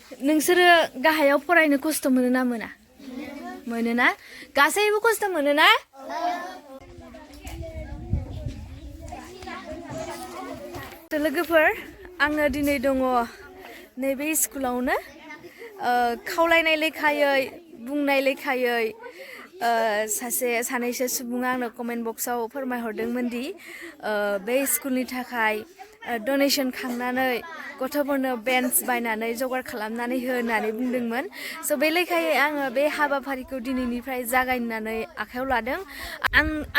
नोंसोरो गाहायाव फरायनो खस्थ' मोनो ना मोना? मोनोना? गासैबो खस्थ' मोनोना? लोगोफोर आङो दिनै दङ नैबे स्कुलावनो खावलायनाय लेखायै बुंनाय लेखायै सानैसो सुबुङा आंनो कमेन्ट बक्सआव फोरमायहरदोंमोन दि बे स्कुलनि थाखाय डनेसन खांनानै गथ'फोरनो बेन्च बायनानै जगार खालामनानै हो होननानै बुंदोंमोन। स' बे लेखायै आङो बे हाबाफारिखौ दिनैनिफ्राय जागायनानै आखायाव लादों।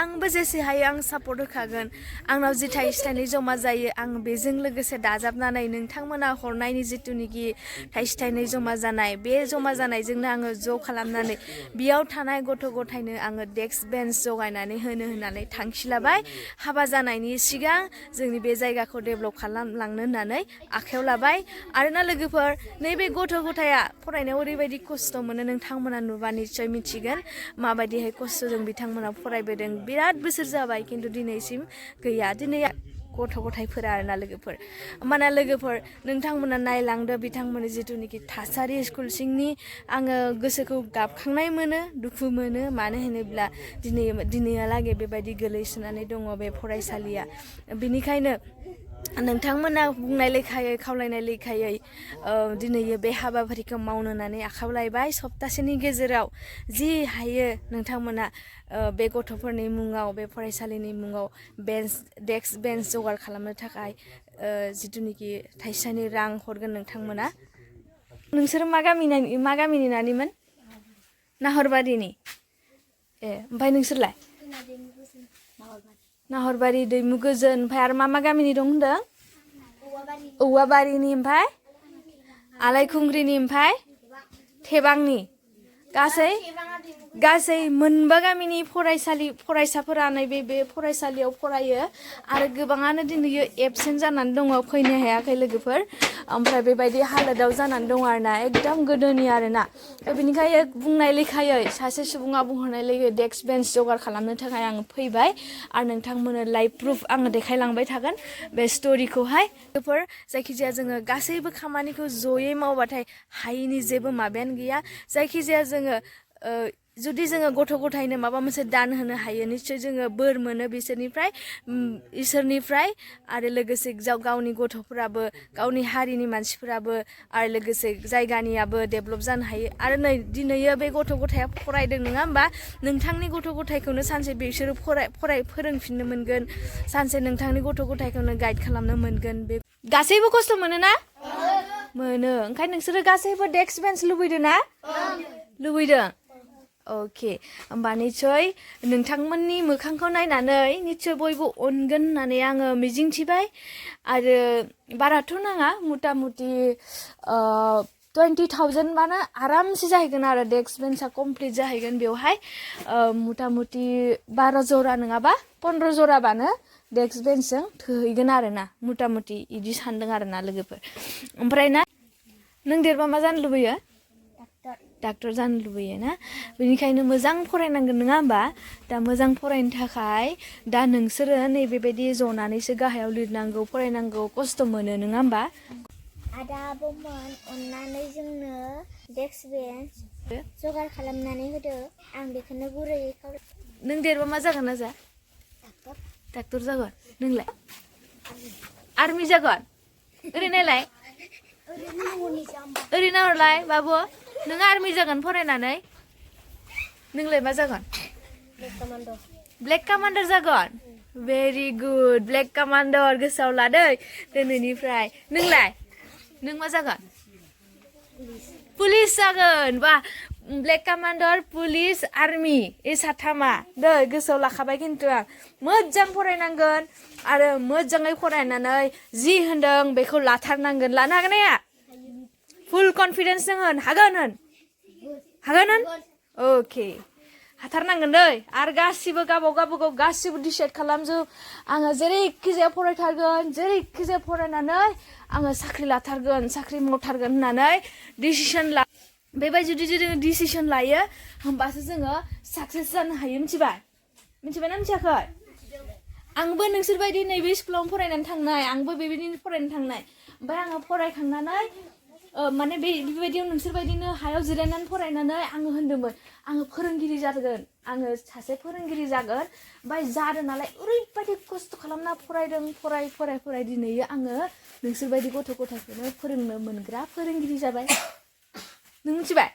आंबो जेसे हायो आं सापर्ट होखागोन। आंनाव जि थाइसे थाइनै जमा जायो आं बेजों लोगोसे दाजाबनानै नोंथांमोना हरनायनि जिथुनिखि थाइसे थाइनै जमा जानाय बे जमा जानायजोंनो आङो ज' खालामनानै बेयाव थानाय गथ' गथायनो आङो डेस्क बेन्च जगायनानै होनो होननानै थांखि लाबाय। हाबा जानायनि सिगां जोंनि बे जायगाखौ डेभेलप खालामलांनो होननानै आखायाव लाबाय। आरोना लोगोफोर नैबे गथ' गथाया फरायनायाव ओरैबायदि खस्थ' मोनो नोंथांमोना नुबा निस्सय मिथिगोन माबायदिहाय खस्थ'जों बिथांमोना फरायबोदों। बिराद बोसोर जाबाय खिन्थु दिनैसिम गैया। दिनै गथ' गथायफोरा आरोना लोगोफोर होमबाना लोगोफोर नोंथांमोना नायलांदो बिथांमोननि जिथुनिखि थासारि स्कुल सिंनि आङो गोसोखौ गाबखांनाय मोनो दुखु मोनो। मानो होनोब्ला दिनैहालागै बेबायदि गोलैसोनानै दङ बे फरायसालिया। बेनिखायनो नोंथांमोना बुंनाय लेखायै खावलायनाय लेखायै दिनै बे हाबाफारिखौ मावनो होननानै आखायाव लाबाय। सप्तासेनि गेजेराव जि हायो नोंथांमोना बे गथ'फोरनि मुङाव बे फरायसालिनि मुङाव डेस्क बेन्च जगार खालामनो थाखाय जिथुनिखि थाइसे थाइनै रां हरगोन नोंथांमोना। नोंसोरो मा गामिनि नानिमोन? नाहरबारिनि। ओमफ्राय नोंसोरलाय? नाहरबारि दैमु गोजोन। ओमफ्राय आरो मा गामिनि दं होनदों? औवाबारिनि। ओमफ्राय आलायखुंग्रिनि। ओमफ्राय थेबांनि। गासै मोनबा गामिनि फरायसाफोरा नैबे बे फरायसालियाव फरायो आरो गोबाङानो दिनै एबसेन्ट जानानै दङ फैनो हायाखै लोगोफोर। ओमफ्राय बेबायदि हालोदाव जानानै दङ आरोना एकदम गोदोनि आरोना। बेनिखायनो बुंनाय लेखायै सासे सुबुङा बुंहरनाय लेखायै डेस्क बेन्च जगार खालामनो थाखाय आं फैबाय आरो नोंथांमोननो लाइभ प्रुफ आङो देखायलांबाय थागोन बे स्ट'रिखौहाय। लोगोफोर जायखिजाया जोङो गासैबो खामानिखौ जयै मावबाथाय हायिनि जेबो माबायानो गैया। जायखिजाया जोङो जुदि जोङो गथ' गथायनो माबा मोनसे दान होनो हायो निस्सय जोङो बोर मोनो बिसोरनिफ्राय इसोरनिफ्राय आरो लोगोसे गावनि गथ'फोराबो गावनि हारिनि मानसिफोराबो आरो लोगोसे जायगानियाबो डेभेलप जानो हायो। आरो नै दिनै बे गथ' गथाया फरायदों नङा होमबा? नोंथांनि गथ' गथायखौनो सानसे बिसोरो फोरोंफिननो मोनगोन। सानसे नोंथांनि गथ' गथायखौनो गाइड खालामनो मोनगोन। बे गासैबो खस्थ' मोनोना? मोनो। ओंखायनो नोंसोरो गासैबो डेस्क बेन्च लुबैदों ना? लुबैदों? अके होमबा निस्सय नोंथांमोननि मोखांखौ नायनानै निस्सय बयबो अनगोन होननानै आङो मिजिंथिबाय। आरो बाराथ' नाङा मथा मथि 20,000 बानो आरामसे जाहैगोन आरो डेस्क बेन्चआ कमप्लिट जाहैगोन बेवहाय। मथा मथि 12 जरा नङाबा 15 जराबानो डेस्क बेन्चजों थोहैगोन आरोना मथा मथि बिदि सानदों आरोना लोगोफोर। ओमफ्राय ना नों देरबा मा जानो लुबैयो? डाक्टर जानो लुबैयो ना? बेनिखायनो मोजां फरायनांगोन नङा होमबा? दा मोजां फरायनो थाखाय दा नोंसोरो नैबेबायदि जनानैसो गाहायाव लिरनांगौ फरायनांगौ खस्थ' मोनो नङा होमबा? आदा आब'मोन अननानै जोंनो डेस्क बेन्च जगार खालामनानै होदो। आं बेखौनो गुरैयै खावलायो। नों देरबा मा जागोन ना जा? डाक्टर जागोन। नोंलाय? आर्मि जागोन? ओरैनायलाय ओरैनाहरलाय बाबु नों आर्मि जागोन फरायनानै? नोंलाय मा जागोन? ब्लेक कामान्डार जागोन? भेरि गुड ब्लेक कामान्डार गोसोआव लादै दिनैनिफ्राय। नोंलाय? नों मा जागोन? पुलिस जागोन। बा ब्लेक कामान्डार पुलिस आर्मि ए साथामा दै गोसोआव लाखाबाय खिन्थु आं मोजां फरायनांगोन आरो मोजाङै फरायनानै जि होनदों बेखौ लाथारनांगोन। लानो हागोन ना हाया? फुल कनफिडेन्स होन हागोन होन अके हाथारनांगोन दै। आरो गासिबो गावबागाव गासिबो डिसाइड खालामजोब आङो जेरैखिजाया फरायथारगोन जेरैखिजाया फरायनानै आङो साख्रि लाथारगोन साख्रि मावथारगोन होननानै डिसिसन बेबायदि जुदि जोङो डिसिसन लायो होमबासो जोङो साक्सेस जानो हायो। मिथिबायना मिथियाखै? आंबो नोंसोरबायदि नैबे स्कुलावनो फरायनानै थांनाय आंबो बेबायदिनो फरायनो थांनाय। ओमफ्राय आङो फरायखांनानै माने बेबायदियाव नोंसोरबायदिनो हायाव जिरायनानै फरायनानै आङो होन्दोंमोन आङो फोरोंगिरि जागोन आङो सासे फोरोंगिरि जागोन ओमफ्राय जादों नालाय ओरैबायदि खस्थ' खालामना फरायदों फराय दिनैयो आङो नोंसोरबायदि गथ' गथायखौनो फोरोंनो मोनग्रा फोरोंगिरि जाबाय नों मिथिबाय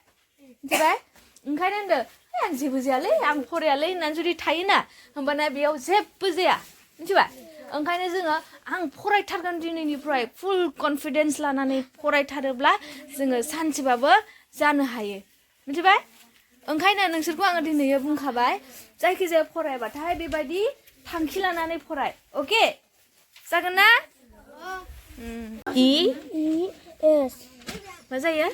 ओंखायनो होनदो आं जेबो जायालै आं फरायालै होननानै जुदि थायोना होमबाना बेयाव जेबो जाया मिथिबाय ओंखायनो जोङो आं फरायथारगोन दिनैनिफ्राय फुल कनफिडेन्स लानानै फरायथारोब्ला जोङो सानसेबाबो जानो हायो मिथिबाय ओंखायनो नोंसोरखौ आङो दिनैयो बुंखाबाय जायखिजाया फरायबाथाय बेबायदि थांखि लानानै फराय अके जागोन ना एस मा जायो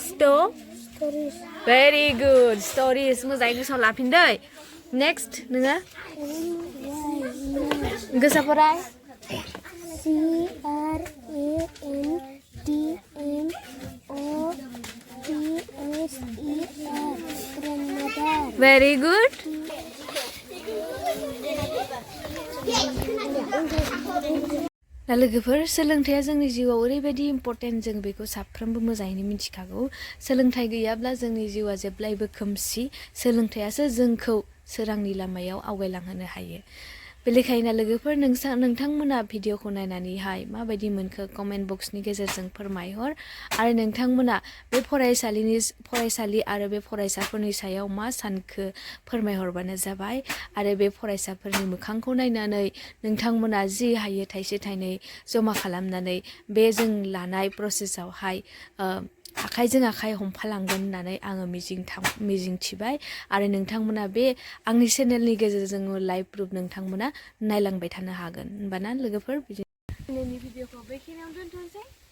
स्ट'रिस भेरि गुड स्ट'रिस मोजाङै गोसोआव लाफिनदै नेक्स्ट नोङो गोसा फराय grandmother भेरि गुड दा लोगोफोर सोलोंथाइया जोंनि जिउआव ओरैबायदि इम्परटेन्ट जों बेखौ साफ्रोमबो मोजाङैनो मिथिखागौ सोलोंथाइ गैयाब्ला जोंनि जिउआ जेब्लायबो खोमसि सोलोंथाइयासो जोंखौ सोरांनि लामायाव आवगायलांहोनो हायो बेनिखायनो लोगोफोर नोंथांमोना भिडिअखौ नायनानैहाय माबायदि मोनखो कमेन्ट बक्सनि गेजेरजों फोरमायहर आरो नोंथांमोना बे फरायसालि आरो बे फरायसाफोरनि सायाव मा सानखो फोरमायहरबानो जाबाय आरो बे फरायसाफोरनि मोखांखौ नायनानै नोंथांमोना जि हायो थाइसे थाइनै जमा खालामनानै बे जों लानाय प्रसेसआवहाय आखाइजों आखाइ हमफालांगोन होननानै आङो मिजिंथिबाय आरो नोंथांमोना बे आंनि चेनेलनि गेजेरजों लाइभ प्रुफ नोंथांमोना नायलांबाय थानो हागोन होनबाना लोगोफोर दिनैनि भिडिअखौ बेखिनियावनो दोनथ'नोसै